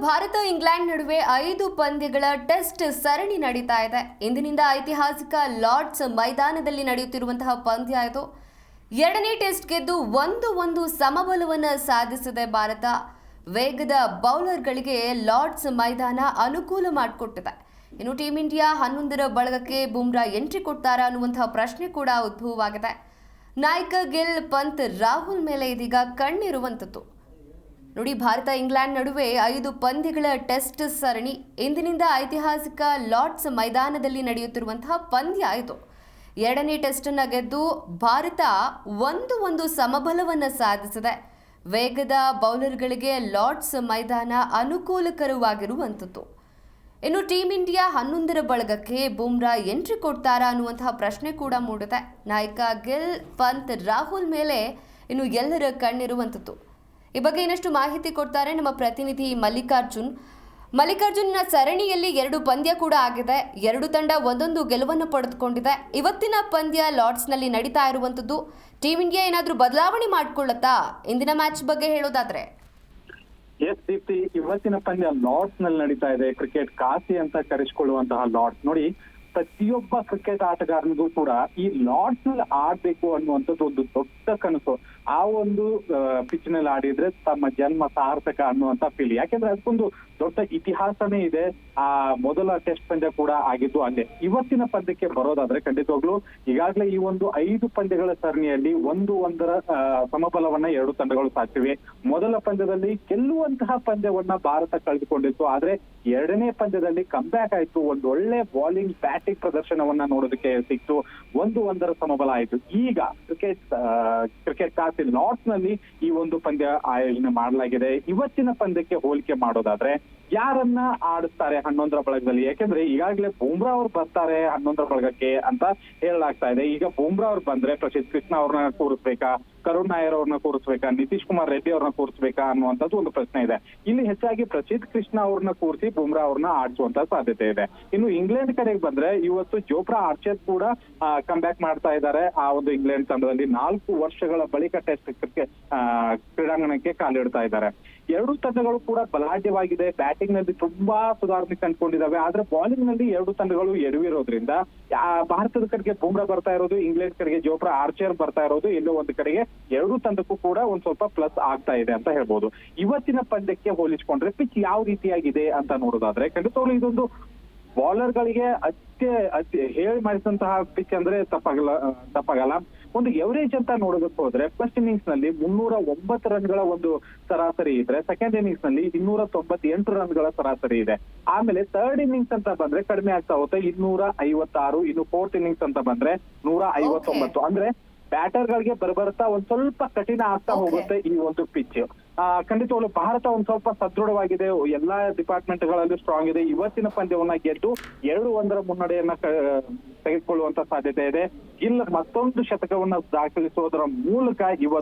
Bharat England ನಡುವೆ 5 ಪಂದ್ಯಗಳ test ಸರಣಿ ನಡೀತಾ ಇದೆ. ಇಂದಿನಿಂದ ಐತಿಹಾಸಿಕ ಲಾರ್ಡ್ಸ್ ಮೈದಾನದಲ್ಲಿ ನಡೆಯುತ್ತಿರುವಂತಹ ಪಂದ್ಯ ಇದು. ಎರಡನೇ ಟೆಸ್ಟ್ ಗೆದ್ದು 1-1 ಸಮಬಲವನ್ನು ಸಾಧಿಸಿದೆ ಭಾರತ. ವೇಗದ ಬೌಲರ್ಗಳಿಗೆ ಲಾರ್ಡ್ಸ್ ಮೈದಾನ ಅನುಕೂಲ ಮಾಡಿಕೊಟ್ಟಿದೆ. ಇನ್ನು ಟೀಂ ಇಂಡಿಯಾ 11ರ ಬಳಗಕ್ಕೆ ಬುಮ್ರಾ ಎಂಟ್ರಿ ಕೊಡ್ತಾರಾ ಅನ್ನುವಂತಹ ಪ್ರಶ್ನೆ ಕೂಡ ಉದ್ಭವವಾಗಿದೆ. ನಾಯಕ ಗಿಲ್, ಪಂತ್, ರಾಹುಲ್ ಮೇಲೆ ಇದೀಗ ಕಣ್ಣಿರುವಂಥದ್ದು. ನೋಡಿ, ಭಾರತ ಇಂಗ್ಲೆಂಡ್ ನಡುವೆ 5 ಪಂದ್ಯಗಳ ಟೆಸ್ಟ್ ಸರಣಿ. ಇಂದಿನಿಂದ ಐತಿಹಾಸಿಕ ಲಾರ್ಡ್ಸ್ ಮೈದಾನದಲ್ಲಿ ನಡೆಯುತ್ತಿರುವಂತಹ ಪಂದ್ಯ ಇದು. ಎರಡನೇ ಟೆಸ್ಟ್ ಅನ್ನು ಗೆದ್ದು ಭಾರತ 1-1 ಸಮಬಲವನ್ನು ಸಾಧಿಸಿದೆ. ವೇಗದ ಬೌಲರ್ಗಳಿಗೆ ಲಾರ್ಡ್ಸ್ ಮೈದಾನ ಅನುಕೂಲಕರವಾಗಿರುವಂಥದ್ದು. ಇನ್ನು ಟೀಂ ಇಂಡಿಯಾ 11ರ ಬಳಗಕ್ಕೆ ಬುಮ್ರಾ ಎಂಟ್ರಿ ಕೊಡ್ತಾರಾ ಅನ್ನುವಂತಹ ಪ್ರಶ್ನೆ ಕೂಡ ಮೂಡಿದೆ. ನಾಯಕ ಗಿಲ್, ಪಂತ್, ರಾಹುಲ್ ಮೇಲೆ ಇನ್ನು ಎಲ್ಲರ ಕಣ್ಣಿರುವಂಥದ್ದು. ಈ ಬಗ್ಗೆ ಇನ್ನಷ್ಟು ಮಾಹಿತಿ ಕೊಡ್ತಾರೆ ನಮ್ಮ ಪ್ರತಿನಿಧಿ ಮಲ್ಲಿಕಾರ್ಜುನ್. ಸರಣಿಯಲ್ಲಿ 2 ಪಂದ್ಯ ಕೂಡ ಆಗಿದೆ. 2 ತಂಡ ಒಂದೊಂದು ಗೆಲುವನ್ನು ಪಡೆದುಕೊಂಡಿದೆ. ಇವತ್ತಿನ ಪಂದ್ಯ ಲಾರ್ಡ್ಸ್ನಲ್ಲಿ ನಡೀತಾ ಇರುವಂಥದ್ದು. ಟೀಂ ಇಂಡಿಯಾ ಏನಾದರೂ ಬದಲಾವಣೆ ಮಾಡ್ಕೊಳ್ಳುತ್ತಾ ಇಂದಿನ ಮ್ಯಾಚ್ ಬಗ್ಗೆ ಹೇಳೋದಾದ್ರೆ? ಎಸ್ ದೀಪ್ತಿ, ಇವತ್ತಿನ ಪಂದ್ಯ ಲಾರ್ಡ್ಸ್ ನಲ್ಲಿ ನಡೀತಾ ಇದೆ. ಕ್ರಿಕೆಟ್ ಕಾಶಿ ಅಂತ ಕರೆಸಿಕೊಳ್ಳುವಂತಹ ಲಾರ್ಡ್ಸ್. ನೋಡಿ, ಪ್ರತಿಯೊಬ್ಬ ಕ್ರಿಕೆಟ್ ಆಟಗಾರನಿಗೂ ಕೂಡ ಈ ಲಾರ್ಡ್ಸ್ ನಲ್ಲಿ ಆಡ್ಬೇಕು ಅನ್ನುವಂಥದ್ದು ಒಂದು ದೊಡ್ಡ ಕನಸು. ಆ ಒಂದು ಪಿಚ್ ನಲ್ಲಿ ಆಡಿದ್ರೆ ತಮ್ಮ ಜನ್ಮ ಸಾರ್ಥಕ ಅನ್ನುವಂತ ಫೀಲ್. ಯಾಕೆಂದ್ರೆ ಅದಕ್ಕೊಂದು ದೊಡ್ಡ ಇತಿಹಾಸನೇ ಇದೆ. ಆ ಮೊದಲ ಟೆಸ್ಟ್ ಪಂದ್ಯ ಕೂಡ ಆಗಿದ್ದು ಅಲ್ಲೇ. ಇವತ್ತಿನ ಪಂದ್ಯಕ್ಕೆ ಬರೋದಾದ್ರೆ ಖಂಡಿತವಾಗ್ಲೂ ಈಗಾಗಲೇ ಈ ಒಂದು 5 ಪಂದ್ಯಗಳ ಸರಣಿಯಲ್ಲಿ 1-1 ಸಮಬಲವನ್ನ 2 ತಂಡಗಳು ಸಾಧಿಸಿವೆ. ಮೊದಲ ಪಂದ್ಯದಲ್ಲಿ ಗೆಲ್ಲುವಂತಹ ಪಂದ್ಯವನ್ನ ಭಾರತ ಕಳೆದುಕೊಂಡಿತ್ತು. ಆದ್ರೆ ಎರಡನೇ ಪಂದ್ಯದಲ್ಲಿ ಕಂಬ್ಯಾಕ್ ಆಯ್ತು. ಒಂದು ಒಳ್ಳೆ ಬಾಲಿಂಗ್, ಬ್ಯಾಟಿಂಗ್ ಪ್ರದರ್ಶನವನ್ನ ನೋಡೋದಕ್ಕೆ ಸಿಕ್ತು. 1-1 ಸಮಬಲ ಆಯ್ತು. ಈಗ ಕ್ರಿಕೆಟ್ ಕಾಸಿ ಲಾರ್ಡ್ಸ್ ನಲ್ಲಿ ಈ ಒಂದು ಪಂದ್ಯ ಆಯೋಜನೆ ಮಾಡಲಾಗಿದೆ. ಇವತ್ತಿನ ಪಂದ್ಯಕ್ಕೆ ಹೋಲಿಕೆ ಮಾಡೋದಾದ್ರೆ ಯಾರನ್ನ ಆಡಿಸ್ತಾರೆ 11ರ ಬಳಗದಲ್ಲಿ? ಯಾಕೆಂದ್ರೆ ಈಗಾಗಲೇ ಬುಮ್ರಾ ಅವ್ರು ಬರ್ತಾರೆ 11ರ ಬಳಗಕ್ಕೆ ಅಂತ ಹೇಳಲಾಗ್ತಾ ಇದೆ. ಈಗ ಬುಮ್ರಾ ಅವ್ರು ಬಂದ್ರೆ ಪ್ರಸಿದ್ಧ ಕೃಷ್ಣ ಅವ್ರನ್ನ ಕೂರಿಸ್ಬೇಕಾ, ಕರುಣ್ ನಾಯರ್ ಅವ್ರನ್ನ ಕೂರಿಸ್ಬೇಕಾ, ನಿತೀಶ್ ಕುಮಾರ್ ರೆಡ್ಡಿ ಅವ್ರನ್ನ ಕೂರಿಸ್ಬೇಕಾ ಅನ್ನುವಂಥದ್ದು ಒಂದು ಪ್ರಶ್ನೆ ಇದೆ. ಇಲ್ಲಿ ಹೆಚ್ಚಾಗಿ ಪ್ರಸಿದ್ಧ ಕೃಷ್ಣ ಅವ್ರನ್ನ ಕೂರಿಸಿ ಬುಮ್ರಾ ಅವ್ರನ್ನ ಆಡಿಸುವಂತ ಸಾಧ್ಯತೆ ಇದೆ. ಇನ್ನು ಇಂಗ್ಲೆಂಡ್ ಕಡೆಗೆ ಬಂದ್ರೆ ಇವತ್ತು ಜೋಫ್ರಾ ಆರ್ಚರ್ ಕೂಡ ಕಮ್ಬ್ಯಾಕ್ ಮಾಡ್ತಾ ಇದ್ದಾರೆ. ಆ ಒಂದು ಇಂಗ್ಲೆಂಡ್ ತಂಡದಲ್ಲಿ 4 ವರ್ಷಗಳ ಬಳಿಕ ಟೆಸ್ಟ್ ಕ್ರಿಕೆಟ್ ಕ್ರೀಡಾಂಗಣಕ್ಕೆ ಕಾಲಿಡ್ತಾ ಇದ್ದಾರೆ. 2 ತಂಡಗಳು ಕೂಡ ಬಲಾಢ್ಯವಾಗಿದೆ. ಬ್ಯಾಟಿಂಗ್ ನಲ್ಲಿ ತುಂಬಾ ಸುಧಾರಣೆ ಕಂಡುಕೊಂಡಿದ್ದಾವೆ. ಆದ್ರೆ ಬಾಲಿಂಗ್ ನಲ್ಲಿ 2 ತಂಡಗಳು ಎಡವಿರೋದ್ರಿಂದ ಭಾರತದ ಕಡೆಗೆ ಬುಮ್ರಾ ಬರ್ತಾ ಇರೋದು, ಇಂಗ್ಲೆಂಡ್ ಕಡೆಗೆ ಜೋಫ್ರಾ ಆರ್ಚರ್ ಬರ್ತಾ ಇರೋದು, ಎಲ್ಲೋ ಒಂದು ಕಡೆಗೆ 2 ತಂಡಕ್ಕೂ ಕೂಡ ಒಂದ್ ಸ್ವಲ್ಪ ಪ್ಲಸ್ ಆಗ್ತಾ ಇದೆ ಅಂತ ಹೇಳ್ಬೋದು. ಇವತ್ತಿನ ಪಂದ್ಯಕ್ಕೆ ಹೋಲಿಸಿಕೊಂಡ್ರೆ ಪಿಚ್ ಯಾವ ರೀತಿಯಾಗಿದೆ ಅಂತ ನೋಡೋದಾದ್ರೆ ಖಂಡಿತವಾಗ್ಲೂ ಇದೊಂದು ಬೌಲರ್ ಗಳಿಗೆ ಹೇಳಿ ಮಾಡಿಸಿದಂತಹ ಪಿಚ್ ಅಂದ್ರೆ ತಪ್ಪಾಗಲ್ಲ. ಒಂದು ಎವರೇಜ್ ಅಂತ ನೋಡೋದಕ್ಕೆ ಹೋದ್ರೆ ಫಸ್ಟ್ ಇನ್ನಿಂಗ್ಸ್ ನಲ್ಲಿ 309 ರನ್ಗಳ ಒಂದು ಸರಾಸರಿ ಇದ್ರೆ, ಸೆಕೆಂಡ್ ಇನ್ನಿಂಗ್ಸ್ ನಲ್ಲಿ 298 ರನ್ಗಳ ಸರಾಸರಿ ಇದೆ. ಆಮೇಲೆ ಥರ್ಡ್ ಇನ್ನಿಂಗ್ಸ್ ಅಂತ ಬಂದ್ರೆ ಕಡಿಮೆ ಆಗ್ತಾ ಹೋಗುತ್ತೆ, 256. ಇನ್ನು ಫೋರ್ತ್ ಇನ್ನಿಂಗ್ಸ್ ಅಂತ ಬಂದ್ರೆ 159. ಅಂದ್ರೆ ಬ್ಯಾಟರ್ ಗಳಿಗೆ ಬರ್ಬರ್ತಾ ಒಂದ್ ಸ್ವಲ್ಪ ಕಠಿಣ ಆಗ್ತಾ ಹೋಗುತ್ತೆ ಈ ಒಂದು ಪಿಚ್. ಖಂಡಿತವಾಗ್ಲೂ ಭಾರತ ಒಂದ್ ಸ್ವಲ್ಪ ಸದೃಢವಾಗಿದೆ, ಎಲ್ಲಾ ಡಿಪಾರ್ಟ್ಮೆಂಟ್ ಗಳಲ್ಲೂ ಸ್ಟ್ರಾಂಗ್ ಇದೆ. ಇವತ್ತಿನ ಪಂದ್ಯವನ್ನ ಗೆದ್ದು 2-1 ಮುನ್ನಡೆಯನ್ನ ತೆಗೆದುಕೊಳ್ಳುವಂತ ಸಾಧ್ಯತೆ ಇದೆ. ಗಿಲ್ ಮತ್ತೊಂದು ಶತಕವನ್ನ ದಾಖಲಿಸುವುದರ ಮೂಲಕ ಇವತ್ತು